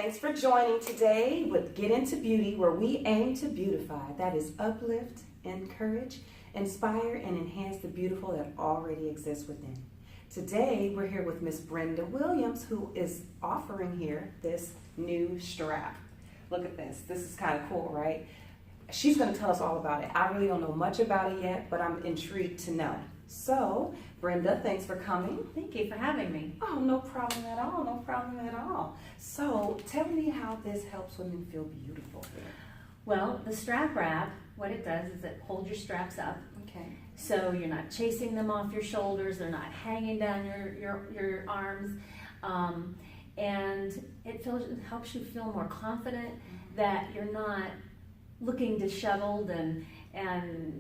Thanks for joining today with Get Into Beauty, where we aim to beautify. That is uplift, encourage, inspire, and enhance the beautiful that already exists within. Today, we're here with Miss Brenda Williams, who is offering here this new strap. Look at this. This is kind of cool, right? She's going to tell us all about it. I really don't know much about it yet, but I'm intrigued to know. So, Brenda, thanks for coming. Thank you for having me. Oh, no problem at all. No problem at all. So, tell me how this helps women feel beautiful. Well, the strap wrap, what it does is it holds your straps up. Okay. So you're not chasing them off your shoulders. They're not hanging down your arms. And it helps you feel more confident that you're not looking disheveled and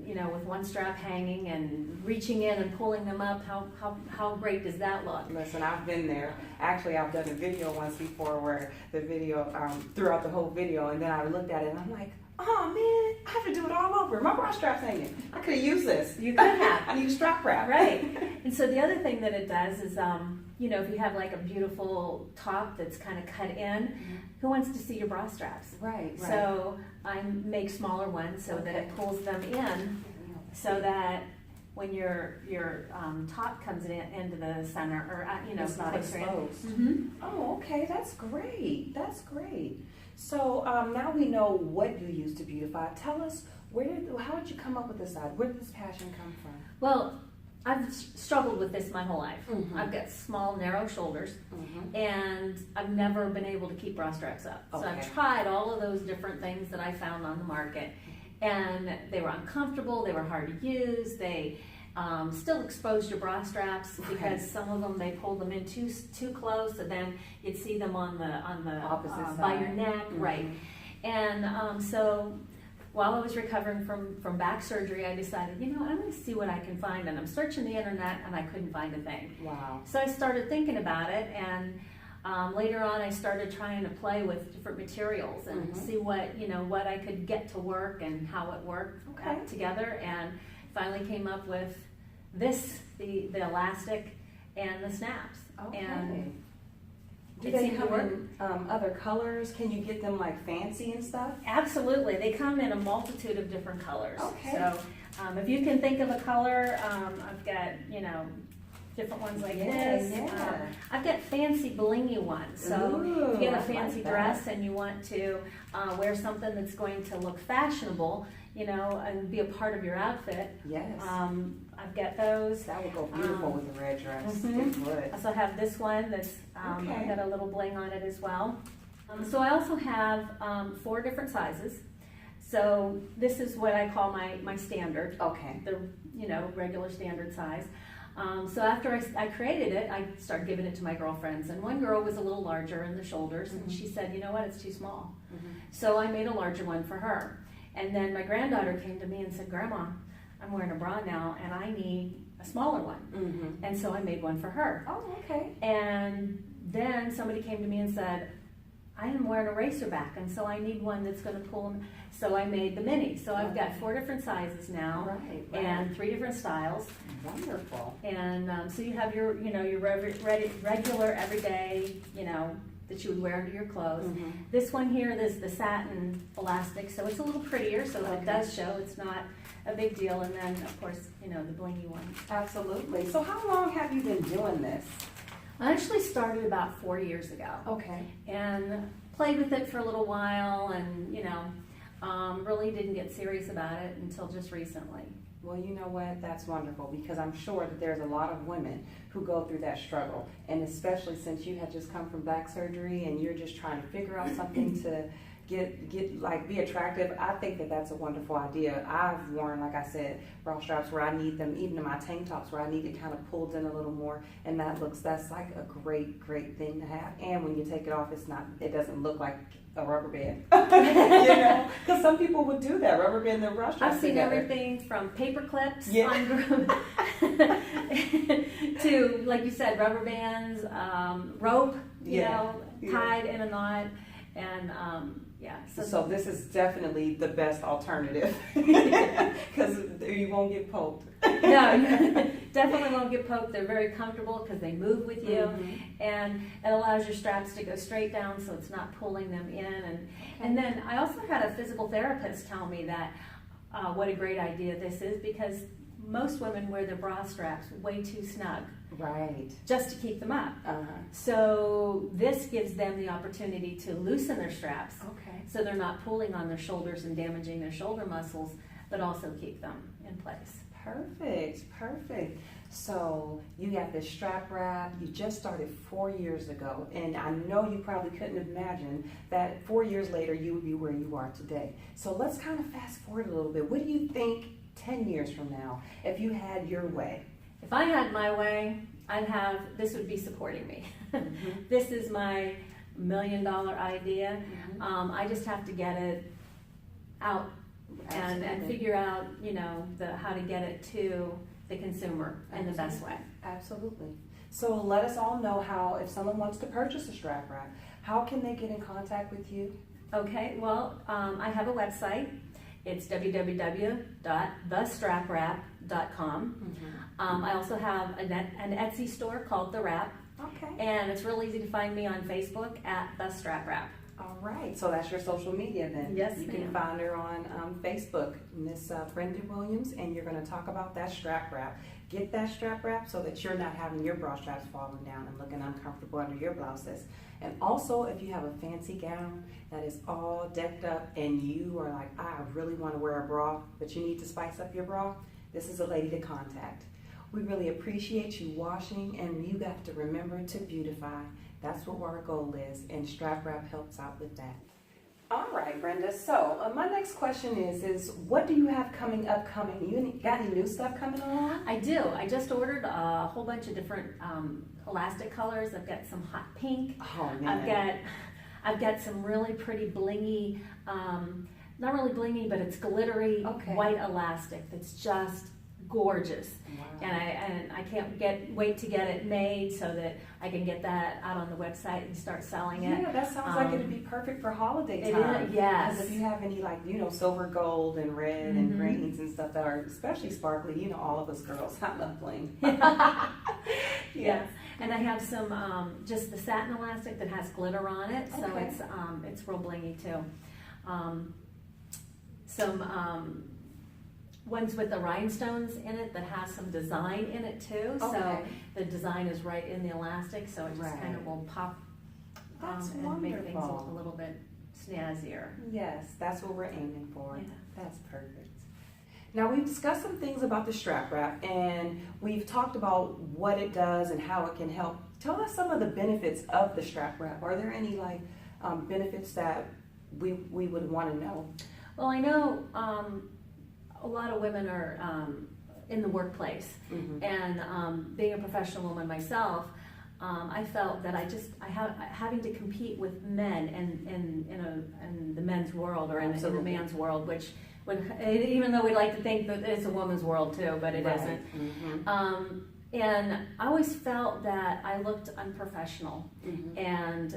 you know, with one strap hanging and reaching in and pulling them up. How great does that look? Listen, I've been there. Actually, I've done a video once before where the video, throughout the whole video, and then I looked at it and I'm like, oh man, I have to do it all over. My bra strap's hanging. I could have used this. You could have. I need a strap wrap. Right. And so the other thing that it does is, you know, if you have like a beautiful top that's kind of cut in, who wants to see your bra straps? Right. So I make smaller ones so that it pulls them in, so that when your top comes into the center, or you know, it's not exposed. Oh, okay, that's great. That's great. So now we know what you use to beautify. Tell us how did you come up with this idea? Where did this passion come from? Well, I've struggled with this my whole life. I've got small, narrow shoulders, and I've never been able to keep bra straps up. So I've tried all of those different things that I found on the market, and they were uncomfortable, they were hard to use, they still exposed your bra straps because some of them, they pulled them in too close, and then you'd see them on the opposite side by your neck, right? And so while I was recovering from back surgery, I decided, you know, I'm going to see what I can find. And I'm searching the internet, and I couldn't find a thing. Wow. So I started thinking about it, and later on, I started trying to play with different materials and see what I could get to work and how it worked together. And finally came up with this, the elastic and the snaps. And do they come in other colors? Can you get them like fancy and stuff? Absolutely. They come in a multitude of different colors. Okay. So if you can think of a color, I've got, you know, different ones like this. Yeah. I've got fancy blingy ones. So if you get a fancy dress and you want to wear something that's going to look fashionable, you know, and be a part of your outfit. Yes. I've got those. That would go beautiful with the red dress. It would. I also have this one that's got a little bling on it as well. So I also have 4 different sizes. So this is what I call my standard. Okay. The regular standard size. So after I created it, I started giving it to my girlfriends, and one girl was a little larger in the shoulders, and she said, you know what, it's too small. So I made a larger one for her. And then my granddaughter came to me and said, Grandma, I'm wearing a bra now, and I need a smaller one. And so I made one for her. Oh, okay. And then somebody came to me and said, I am wearing a racer back, and so I need one that's going to pull them. So I made the mini. So I've got 4 different sizes now, and 3 different styles. Wonderful. And so you have your regular, everyday, that you would wear under your clothes. This one here, this is the satin elastic, so it's a little prettier, so it does show. It's not a big deal. And then, of course, the blingy one. Absolutely. So how long have you been doing this? I actually started about 4 years ago. Okay. And played with it for a little while, and really didn't get serious about it until just recently. Well, you know what? That's wonderful, because I'm sure that there's a lot of women who go through that struggle, and especially since you had just come from back surgery and you're just trying to figure out something to be attractive. I think that that's a wonderful idea. I've worn, like I said, bra straps where I need them, even in my tank tops where I need it kind of pulled in a little more, and that's like a great thing to have. And when you take it off, it doesn't look like a rubber band. Because some people would do that, rubber band their bra straps. I've seen everything from paper clips to, like you said, rubber bands, rope, tied in a knot, and so this is definitely the best alternative, because you won't get poked. No, definitely won't get poked. They're very comfortable because they move with you, and it allows your straps to go straight down so it's not pulling them in. And then I also had a physical therapist tell me that what a great idea this is, because most women wear their bra straps way too snug. Right. Just to keep them up. So this gives them the opportunity to loosen their straps. Okay. So they're not pulling on their shoulders and damaging their shoulder muscles, but also keep them in place. Perfect, perfect. So you got this strap wrap. You just started 4 years ago, and I know you probably couldn't imagine that 4 years later you would be where you are today. So let's kind of fast forward a little bit. What do you think 10 years from now, if you had your way? If I had my way, this would be supporting me. This is my $1 million idea. I just have to get it out and figure out, how to get it to the consumer in the best way. Absolutely. So let us all know how, if someone wants to purchase a strap wrap, how can they get in contact with you? Okay, well, I have a website. It's www.thestrapwrap.com. I also have an Etsy store called The Wrap. Okay. And it's real easy to find me on Facebook at The Strap Wrap. All right. So that's your social media then. Yes, you can find her on Facebook, Miss Brenda Williams, and you're going to talk about that strap wrap. Get that strap wrap so that you're not having your bra straps falling down and looking uncomfortable under your blouses. And also, if you have a fancy gown that is all decked up and you are like, I really want to wear a bra, but you need to spice up your bra, this is a lady to contact. We really appreciate you washing, and you have to remember to beautify. That's what our goal is, and strap wrap helps out with that. All right, Brenda. So my next question is what do you have coming? You got any new stuff coming along? I do. I just ordered a whole bunch of different elastic colors. I've got some hot pink. Oh man. I've got some really pretty blingy, not really blingy, but it's glittery white elastic that's just gorgeous. Wow. And I can't wait to get it made so that I can get that out on the website and start selling it. Yeah, that sounds like it'd be perfect for holiday time. It is, yes. Because if you have any silver, gold, and red and greens and stuff that are especially sparkly, all of us girls, I love bling. Yeah. And I have some just the satin elastic that has glitter on it, so it's real blingy too. Some ones with the rhinestones in it that has some design in it too. So the design is right in the elastic, so it just kind of will pop and make things look a little bit snazzier. Yes, that's what we're aiming for. Yeah. That's perfect. Now we've discussed some things about the strap wrap, and we've talked about what it does and how it can help. Tell us some of the benefits of the strap wrap. Are there any benefits that we would want to know? Well, I know a lot of women are in the workplace, and being a professional woman myself, I felt that having to compete with men in the men's world or in the man's world, which even though we like to think that it's a woman's world too, but it isn't. And I always felt that I looked unprofessional and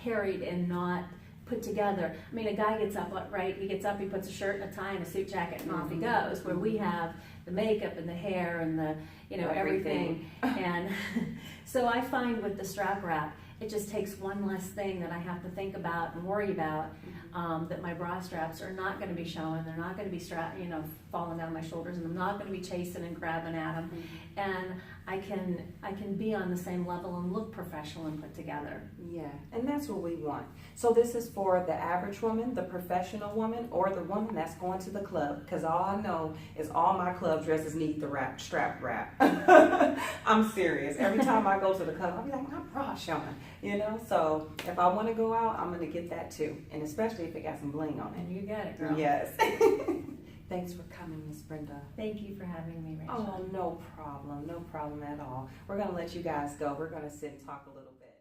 harried and not put together. I mean, a guy gets up, right? He gets up, he puts a shirt and a tie and a suit jacket and off he goes, where we have the makeup and the hair and the, everything. And so I find with the strap wrap, it just takes one less thing that I have to think about and worry about, that my bra straps are not going to be showing, they're not going to be falling down my shoulders, and I'm not going to be chasing and grabbing at them. And I can be on the same level and look professional and put together. Yeah, and that's what we want. So this is for the average woman, the professional woman, or the woman that's going to the club, because all I know is all my club dresses need the strap wrap. I'm serious. Every time I go to the club, I'll be like, my bra showing, So if I want to go out, I'm going to get that too, and especially if it got some bling on it. You got it, girl. Yes. Thanks for coming, Miss Brenda. Thank you for having me, Rachel. Oh, no problem at all. We're going to let you guys go. We're going to sit and talk a little bit.